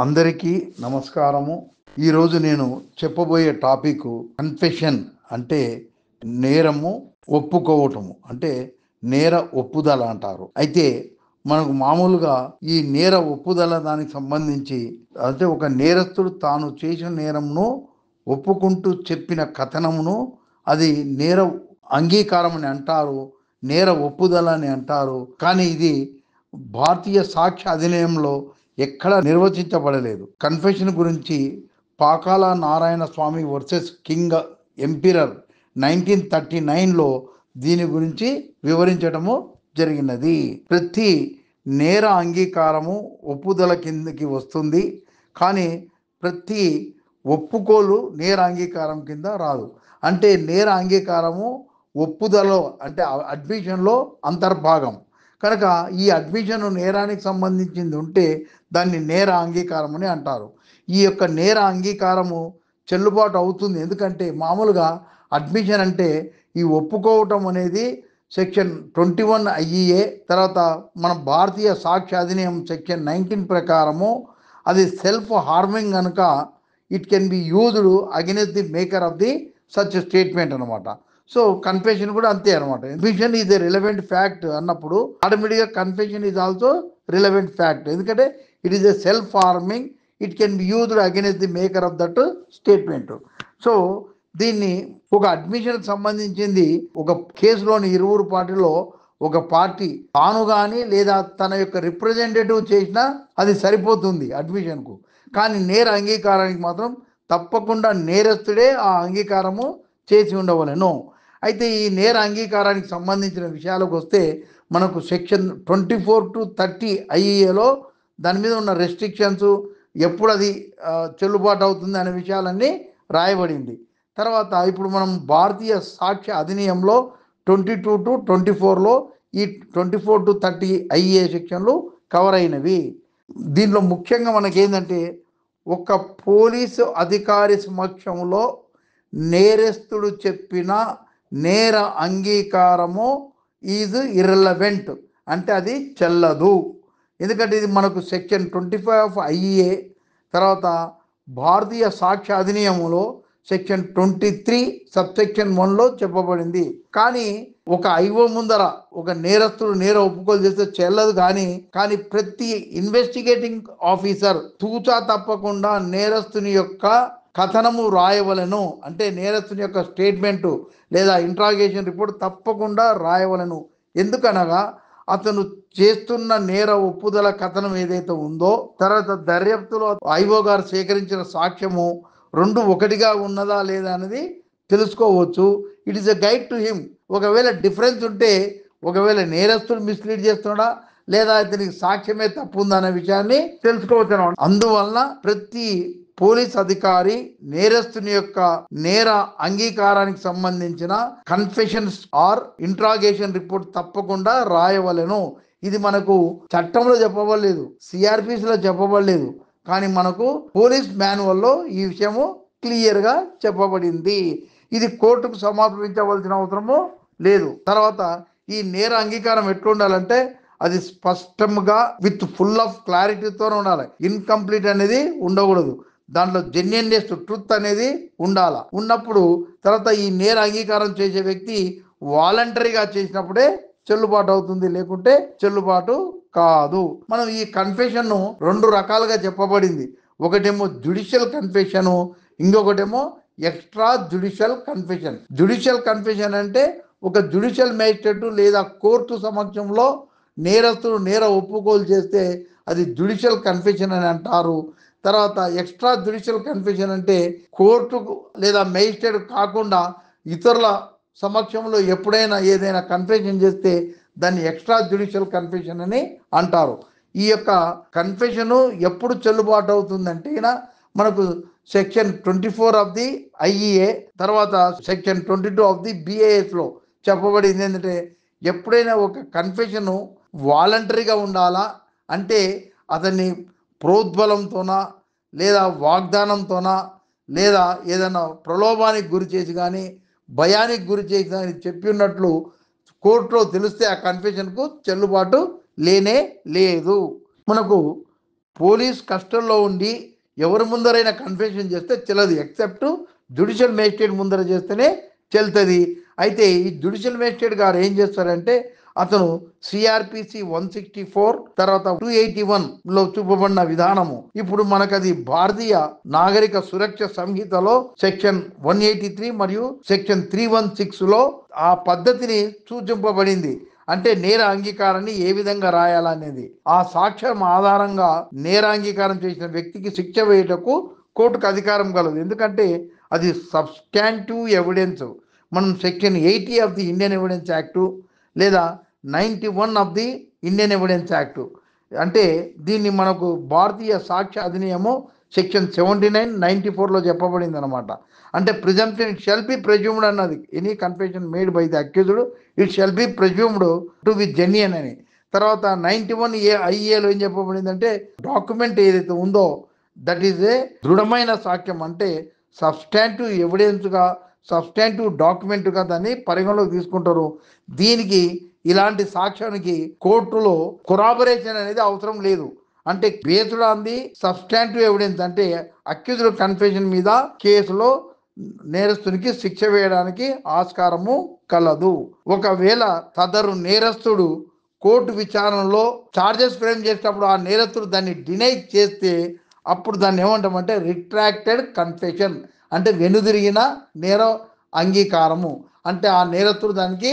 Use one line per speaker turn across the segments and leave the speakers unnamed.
అందరికీ నమస్కారము. ఈరోజు నేను చెప్పబోయే టాపిక్ కన్ఫెషన్ అంటే నేరము ఒప్పుకోవటము అంటే నేర ఒప్పుదల అంటారు. అయితే మనకు మామూలుగా ఈ నేర ఒప్పుదల దానికి సంబంధించి అంటే ఒక నేరస్తుడు తాను చేసిన నేరంను ఒప్పుకుంటూ చెప్పిన కథనమును అది నేర అంగీకారం అని అంటారు, నేర ఒప్పుదల అని అంటారు. కానీ ఇది భారతీయ సాక్ష్య అధినియంలో ఎక్కడ నిర్వచించబడలేదు. కన్ఫెషన్ గురించి పాకాల నారాయణ స్వామి వర్సెస్ కింగ్ ఎంపిరర్ 1939లో దీని గురించి వివరించడము జరిగినది. ప్రతి నేర అంగీకారము ఒప్పుదల కిందకి వస్తుంది, కానీ ప్రతి ఒప్పుకోలు నేర అంగీకారం కింద రాదు. అంటే నేర అంగీకారము ఒప్పుదలలో అంటే అడ్మిషన్లో అంతర్భాగం కనుక ఈ అడ్మిషన్ నేరానికి సంబంధించింది ఉంటే దాన్ని నేర అంగీకారం అని అంటారు. ఈ యొక్క నేర అంగీకారము చెల్లుబాటు అవుతుంది. ఎందుకంటే మామూలుగా అడ్మిషన్ అంటే ఈ ఒప్పుకోవటం అనేది సెక్షన్ 21 ఐఈఏ తర్వాత మన భారతీయ సాక్ష్య అధినియం సెక్షన్ 19 ప్రకారము అది సెల్ఫ్ హార్మింగ్ కనుక it can be used against the maker of the such statement అనమాట. సో కన్ఫెషన్ కూడా అంతే అనమాట. Confession is a relevant fact అన్నప్పుడు ఆటోమేటిక్గా confession is also relevant fact. ఎందుకంటే it is a self harming, it can be used against the maker of that statement. సో దీన్ని ఒక అడ్మిషన్కి సంబంధించింది ఒక కేసులోని ఇరువురు పార్టీలో ఒక పార్టీ తాను కానీ లేదా తన యొక్క రిప్రజెంటేటివ్ చేసినా అది సరిపోతుంది అడ్మిషన్కు. కానీ నేర అంగీకారానికి మాత్రం తప్పకుండా నేరస్తుడే ఆ అంగీకారము చేసి ఉండవలెను. అయితే ఈ నేర అంగీకారానికి సంబంధించిన విషయాలకు వస్తే మనకు సెక్షన్ 24 to 30 ఐఈఏలో దాని మీద ఉన్న రెస్ట్రిక్షన్స్ ఎప్పుడు అది చెల్లుబాటు అవుతుంది అనే విషయాలన్నీ రాయబడింది. తర్వాత ఇప్పుడు మనం భారతీయ సాక్ష్య అధినియంలో 22 to 24లో ఈ 24 to 30 ఐఏ సెక్షన్లు కవర్ అయినవి. దీనిలో ముఖ్యంగా మనకేంటంటే ఒక పోలీసు అధికారి సమక్షంలో నేరస్తుడు చెప్పిన నేర అంగీకారము ఈజ్ ఇర్రెలవెంట్ అంటే అది చెల్లదు. ఎందుకంటే ఇది మనకు సెక్షన్ 25 ఆఫ్ ఐఏ తర్వాత భారతీయ సాక్ష్య అధినియములో సెక్షన్ 23 సబ్సెక్షన్ 1లో చెప్పబడింది. కానీ ఒక ఐఓ ముందర ఒక నేరస్తుడు నేర ఒప్పుకోలు చేస్తే చెల్లదు. కానీ ప్రతి ఇన్వెస్టిగేటింగ్ ఆఫీసర్ తూచా తప్పకుండా నేరస్తుని యొక్క కథనము రాయవలను. అంటే నేరస్తుని యొక్క స్టేట్మెంటు లేదా ఇంట్రాగేషన్ రిపోర్ట్ తప్పకుండా రాయవలను. ఎందుకనగా అతను చేస్తున్న నేర ఒప్పుదల కథనం ఏదైతే ఉందో తర్వాత దర్యాప్తులో ఐఓ గారు సేకరించిన సాక్ష్యము రెండు ఒకటిగా ఉన్నదా లేదా అనేది తెలుసుకోవచ్చు. It is a guide to him. ఒకవేళ డిఫరెన్స్ ఉంటే ఒకవేళ నేరస్తుడు మిస్లీడ్ చేస్తున్నాడా లేదా ఇతనికి సాక్ష్యమే తప్పు ఉందా అనే విషయాన్ని తెలుసుకోవచ్చు. అందువలన ప్రతి పోలీస్ అధికారి నేరస్తుని యొక్క నేర అంగీకారానికి సంబంధించిన కన్ఫెషన్స్ ఆర్ ఇంట్రాగేషన్ రిపోర్ట్ తప్పకుండా రాయవలెను. ఇది మనకు చట్టంలో చెప్పబడలేదు, సిఆర్పిసిలో చెప్పబడలేదు, కానీ మనకు పోలీస్ మాన్యువల్లో ఈ విషయము క్లియర్గా చెప్పబడింది. ఇది కోర్టుకు సమర్పించవలసిన అవసరము లేదు. తర్వాత ఈ నేర అంగీకారం ఎట్లుండాలంటే అది స్పష్టంగా విత్ ఫుల్ ఆఫ్ క్లారిటీతో ఉండాలి. ఇన్కంప్లీట్ అనేది ఉండకూడదు. దాంట్లో జెన్యున్నెస్ ట్రూత్ అనేది ఉండాలి. ఉన్నప్పుడు తర్వాత ఈ నేర అంగీకారం చేసే వ్యక్తి వాలంటరీగా చేసినప్పుడే చెల్లుబాటు అవుతుంది, లేకుంటే చెల్లుబాటు కాదు. మనం ఈ కన్ఫెషన్ను రెండు రకాలుగా చెప్పబడింది. ఒకటేమో జ్యుడిషియల్ కన్ఫెషను, ఇంకొకటేమో extra judicial confession. Judicial confession అంటే ఒక జ్యుడిషియల్ మేజిస్ట్రేట్ లేదా కోర్టు సమక్షంలో నేరస్తుడు నేర ఒప్పుకోలు చేస్తే అది జ్యుడిషియల్ కన్ఫెషన్ అని అంటారు. తర్వాత ఎక్స్ట్రా జ్యుడిషియల్ కన్ఫెషన్ అంటే కోర్టు లేదా మేజిస్ట్రేట్ కాకుండా ఇతరుల సమక్షంలో ఎప్పుడైనా ఏదైనా కన్ఫెషన్ చేస్తే దాన్ని ఎక్స్ట్రా జ్యుడిషియల్ కన్ఫెషన్ అని అంటారు. ఈ యొక్క కన్ఫెషను ఎప్పుడు చెల్లుబాటు అవుతుందంటే మనకు సెక్షన్ 24 ఆఫ్ ది ఐఈఏ తర్వాత సెక్షన్ 22 ఆఫ్ ది బిఏఎస్లో చెప్పబడింది. ఏంటంటే ఎప్పుడైనా ఒక కన్ఫెషను వాలంటరీగా ఉండాలా అంటే అతన్ని ప్రోద్బలంతోనా లేదా వాగ్దానంతోనా లేదా ఏదైనా ప్రలోభానికి గురి చేసి కానీ భయానికి గురి చేసి కానీ చెప్పి ఉన్నట్లు కోర్టులో తెలిస్తే ఆ కన్ఫెషన్కు చెల్లుబాటు లేనే లేదు. మనకు పోలీస్ కస్టడీలో ఉండి ఎవరి ముందరైనా కన్ఫెషన్ చేస్తే చెల్లదు, ఎక్సెప్ట్ జ్యుడిషియల్ మేజిస్ట్రేట్ ముందర చేస్తేనే చెల్తుంది. అయితే ఈ జ్యుడిషియల్ మేజిస్ట్రేట్ గారు ఏం చేస్తారంటే అతను సిఆర్పిసి 164 తర్వాత 281లో చూపబడిన విధానము, ఇప్పుడు మనకు అది భారతీయ నాగరిక సురక్ష సంహితలో సెక్షన్ 183 మరియు సెక్షన్ 316లో ఆ పద్ధతిని సూచింపబడింది. అంటే నేర అంగీకారాన్ని ఏ విధంగా రాయాలనేది ఆ సాక్ష్యం ఆధారంగా నేర అంగీకారం చేసిన వ్యక్తికి శిక్ష వేయుటకు కోర్టుకు అధికారం కలదు. ఎందుకంటే అది సబ్స్టాంటివ్ ఎవిడెన్స్. మనం section 80 of the Indian evidence act లేదా 91 of the Indian evidence act, అంటే దీన్ని మనకు భారతీయ సాక్ష్య అధినియమం సెక్షన్ 79, 94లో చెప్పబడింది అనమాట. అంటే presumption it shall be presumed అన్నది, any confession made by the accused it shall be presumed to be genuine అని. తర్వాత 91A ఐఏలో ఏం చెప్పబడిందంటే డాక్యుమెంట్ ఏదైతే ఉందో దట్ ఈజ్ ఏ దృఢమైన సాక్ష్యం, అంటే సబ్స్టాంటివ్ ఎవిడెన్స్గా సబ్స్టాంటివ్ డాక్యుమెంట్గా దాన్ని పరిగణలోకి తీసుకుంటారు. దీనికి ఇలాంటి సాక్ష్యానికి కోర్టులో కొరాబరేషన్ అనేది అవసరం లేదు. అంటే based on the substantive evidence, అంటే అక్యూజ్డ్ కన్ఫెషన్ మీద కేసులో నేరస్తునికి శిక్ష వేయడానికి ఆస్కారము కలదు. ఒకవేళ సదరు నేరస్తుడు కోర్టు విచారణలో ఛార్జెస్ ఫ్రేమ్ చేసేటప్పుడు ఆ నేరస్తుడు దాన్ని డినై చేస్తే అప్పుడు దాన్ని ఏమంటామంటే రిట్రాక్టెడ్ కన్ఫెషన్, అంటే వెనుదిరిగిన నేర అంగీకారము. అంటే ఆ నేరస్తుడు దానికి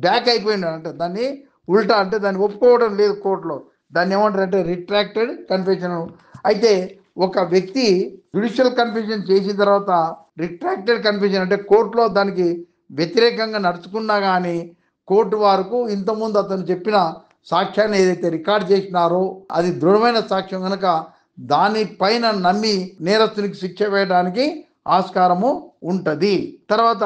బ్యాక్ అయిపోయింది, అంటే దాన్ని ఉల్టా, అంటే దాన్ని ఒప్పుకోవడం లేదు కోర్టులో, దాన్ని ఏమంటారు అంటే రిట్రాక్టెడ్ కన్ఫెషన్. అయితే ఒక వ్యక్తి జ్యుడిషియల్ కన్ఫెషన్ చేసిన తర్వాత రిట్రాక్టెడ్ కన్ఫెషన్ అంటే కోర్టులో దానికి వ్యతిరేకంగా నడుచుకున్నా కానీ కోర్టు వారికి ఇంతకుముందు అతను చెప్పిన సాక్ష్యాన్ని ఏదైతే రికార్డ్ చేసినారో అది దృఢమైన సాక్ష్యం కనుక దానిపైన నమ్మి నేరస్తునికి శిక్ష వేయడానికి ఆస్కారము ఉంటది. తర్వాత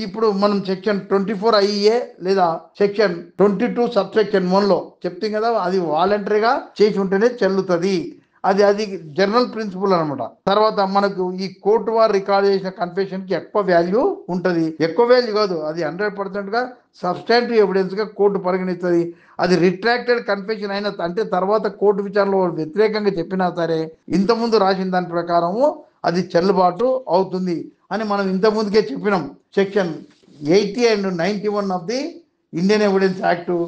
ఇప్పుడు మనం సెక్షన్ 24 ఐఏ లేదా సెక్షన్ 22 సబ్సెక్షన్ 1లో చెప్తాం కదా, అది వాలంటరీగా చేసి ఉంటేనే చెల్లుతుంది. అది జనరల్ ప్రిన్సిపల్ అనమాట. తర్వాత మనకు ఈ కోర్టు వారు రికార్డ్ చేసిన కన్ఫెషన్ కి ఎక్కువ వాల్యూ ఉంటుంది. ఎక్కువ వాల్యూ కాదు, అది 100%గా సబ్స్టాంటివ్ ఎవిడెన్స్ గా కోర్టు పరిగణిస్తుంది. అది రిట్రాక్టెడ్ కన్ఫెషన్ అయిన అంటే తర్వాత కోర్టు విచారణలో వ్యతిరేకంగా చెప్పినా సరే ఇంతకుముందు రాసిన దాని ప్రకారము అది చెల్లుబాటు అవుతుంది అని మనం ఇంతకుముందుకే చెప్పినాం. Section 80 and 91 of the Indian evidence act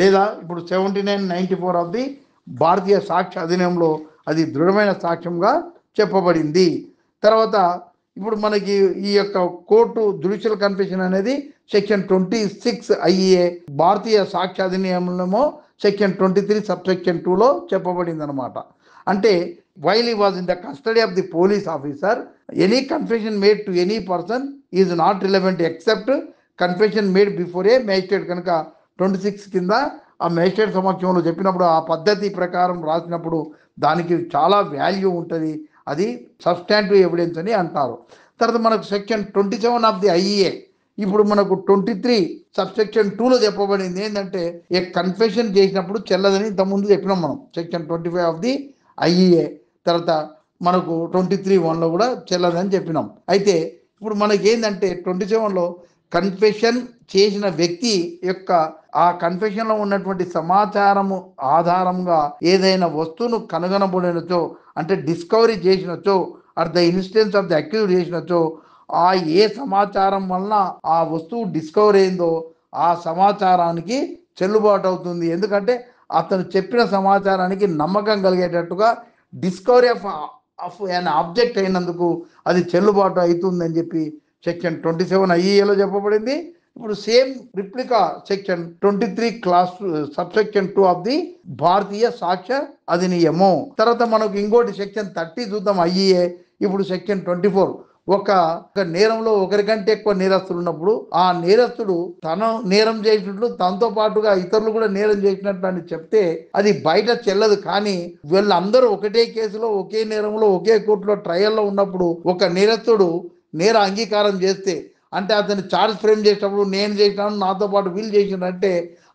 లేదా ఇప్పుడు 79, 94 ఆఫ్ ది భారతీయ సాక్ష్య అధినియంలో అది దృఢమైన సాక్ష్యంగా చెప్పబడింది. తర్వాత ఇప్పుడు మనకి ఈ యొక్క కోర్టు జ్యుడిషియల్ కన్ఫెషన్ అనేది సెక్షన్ 26 ఐఏ భారతీయ సాక్ష్య అధినియమంలో సెక్షన్ 23 సబ్సెక్షన్ 2లో చెప్పబడింది అనమాట. అంటే while he was in the custody of the police officer any confession made to any person is not relevant except confession made before A magistrate. కనుక 26 కింద ఆ magistrate సమక్షంలో చెప్పినప్పుడు ఆ పద్ధతి ప్రకారం రాసినప్పుడు దానికి చాలా వాల్యూ ఉంటుంది, అది సబ్స్టాంటివ్ ఎవిడెన్స్ అని అంటారు. తర్వాత మనకు సెక్షన్ 27 ఆఫ్ ది ఐఏ ఇప్పుడు మనకు 23 సబ్సెక్షన్ 2లో చెప్పబడింది ఏంటంటే ఏ కన్ఫెషన్ చేసినప్పుడు చెల్లదని ఇంతకుముందు చెప్పినాం మనం సెక్షన్ 25 ఆఫ్ ది ఐఏ. తర్వాత మనకు 23(1)లో కూడా చెల్లదని చెప్పినాం. అయితే ఇప్పుడు మనకి ఏంటంటే 27లో కన్ఫెషన్ చేసిన వ్యక్తి యొక్క ఆ కన్ఫెషన్లో ఉన్నటువంటి సమాచారము ఆధారంగా ఏదైనా వస్తువును కనుగొనబడినచో, అంటే డిస్కవరీ చేసినచో or the instance of the accuse చేసినచో ఆ ఏ సమాచారం వలన ఆ వస్తువు డిస్కవర్ అయిందో ఆ సమాచారానికి చెల్లుబాటు అవుతుంది. ఎందుకంటే అతను చెప్పిన సమాచారానికి నమ్మకం కలిగేటట్టుగా డిస్కవరీ ఆఫ్ అన్ ఆబ్జెక్ట్ అయినందుకు అది చెల్లుబాటు అవుతుందని చెప్పి సెక్షన్ 27 ఐఏలో చెప్పబడింది. ఇప్పుడు same replica section 23 clause subsection 2 of the Bharatiya Sakshya Adhiniyam. తర్వాత మనకు ఇంకోటి సెక్షన్ 30 చూద్దాం ఐఏ. ఇప్పుడు సెక్షన్ 24 ఒక నేరంలో ఒకరికంటే ఎక్కువ నేరస్తులు ఉన్నప్పుడు ఆ నేరస్తుడు తను నేరం చేసినట్లు తనతో పాటుగా ఇతరులు కూడా నేరం చేసినట్లు అని చెప్తే అది బయట చెల్లదు. కానీ వీళ్ళందరూ ఒకటే కేసులో ఒకే నేరంలో ఒకే కోర్టులో ట్రయల్లో ఉన్నప్పుడు ఒక నేరస్తుడు నేర అంగీకారం చేస్తే, అంటే అతను ఛార్జ్ ఫ్రేమ్ చేసినప్పుడు నేను చేసినాను నాతో పాటు వీళ్ళు చేసినంటే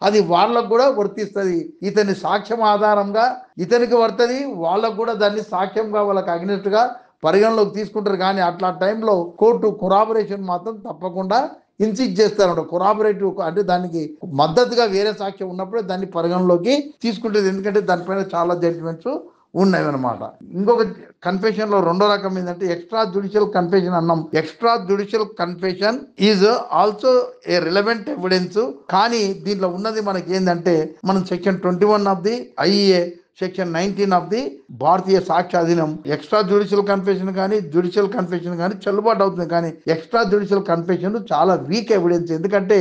అది వాళ్ళకు కూడా వర్తిస్తుంది. ఇతని సాక్ష్యం ఆధారంగా ఇతనికి వర్తది, వాళ్ళకు కూడా దాన్ని సాక్ష్యంగా వాళ్ళకి అగ్నెస్ట్గా పరిగణలోకి తీసుకుంటారు. కానీ అట్లా టైంలో కోర్టు కొరాబరేషన్ మాత్రం తప్పకుండా ఇన్సిస్ట్ చేస్తారన్నమాట. కొరాబరేటివ్ అంటే దానికి మద్దతుగా వేరే సాక్ష్యం ఉన్నప్పుడే దాన్ని పరిగణలోకి తీసుకుంటుంది. ఎందుకంటే దానిపైన చాలా జడ్జిమెంట్స్ ఉన్నవన్నమాట. ఇంకొక కన్ఫెషన్ లో రెండో రకం ఏంటంటే ఎక్స్ట్రా జ్యుడిషియల్ కన్ఫెషన్ అన్నాం. Extra judicial confession is also a relevant evidence. కానీ దీంట్లో ఉన్నది మనకి ఏంటంటే మనం section 21 of the IA, section 19 of the Bharatiya Sakshya Adhiniyam extra judicial confession కానీ జ్యుడిషియల్ కన్ఫెషన్ కానీ చెల్లుబాటు అవుతుంది. కానీ ఎక్స్ట్రా జ్యుడిషియల్ కన్ఫెషన్ చాలా వీక్ ఎవిడెన్స్. ఎందుకంటే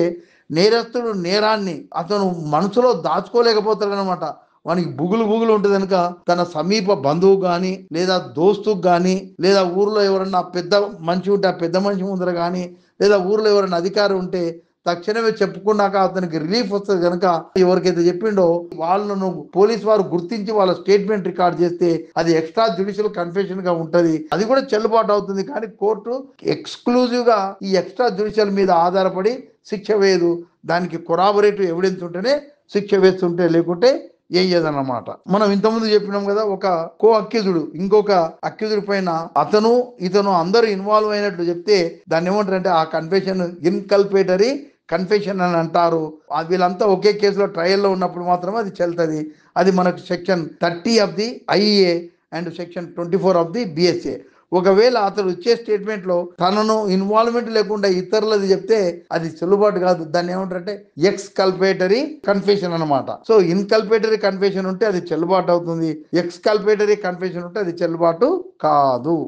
నేరస్తుడు నేరాన్ని అతను మనసులో దాచుకోలేకపోతాడు అనమాట. వానికి బుగులు బుగులు ఉంటుంది కనుక తన సమీప బంధువు కానీ లేదా దోస్తుకు కానీ లేదా ఊర్లో ఎవరన్నా పెద్ద మనిషి ఉంటే ఆ పెద్ద మనిషి ముందర కానీ లేదా ఊర్లో ఎవరైనా అధికారి ఉంటే తక్షణమే చెప్పుకున్నాక అతనికి రిలీఫ్ వస్తుంది కనుక ఎవరికైతే చెప్పిండో వాళ్ళను పోలీస్ వారు గుర్తించి వాళ్ళ స్టేట్మెంట్ రికార్డ్ చేస్తే అది ఎక్స్ట్రా జ్యుడిషియల్ కన్ఫెషన్ గా ఉంటది. అది కూడా చెల్లుబాటు అవుతుంది. కానీ కోర్టు ఎక్స్క్లూజివ్ గా ఈ ఎక్స్ట్రా జ్యుడిషియల్ మీద ఆధారపడి శిక్ష వేయదు. దానికి కొరాబరేటివ్ ఎవిడెన్స్ ఉంటేనే శిక్ష వేస్తుంటే లేకుంటే వేయదన్నమాట. మనం ఇంతకుముందు చెప్పినాం కదా, ఒక కో అక్యూజుడు ఇంకొక అక్యూజుడి పైన అతను ఇతను అందరూ ఇన్వాల్వ్ అయినట్లు చెప్తే దాన్ని ఏమంటారంటే ఆ కన్ఫెషన్ ఇన్కల్పేటరీ కన్ఫెషన్ అని అంటారు. వీళ్ళంతా ఒకే కేసులో ట్రయల్లో ఉన్నప్పుడు మాత్రమే అది చెల్తుంది. అది మనకు section 30 of the IA and section 24 of the BSA. ఒకవేళ అతను ఇచ్చే స్టేట్మెంట్ లో తనను ఇన్వాల్వ్మెంట్ లేకుండా ఇతరులది చెప్తే అది చెల్లుబాటు కాదు. దాన్ని ఏమంటారంటే ఎక్స్కల్పేటరీ కన్ఫెషన్ అనమాట. సో ఇన్కల్పేటరీ కన్ఫెషన్ ఉంటే అది చెల్లుబాటు అవుతుంది. ఎక్స్కల్పేటరీ కన్ఫెషన్ ఉంటే అది చెల్లుబాటు కాదు.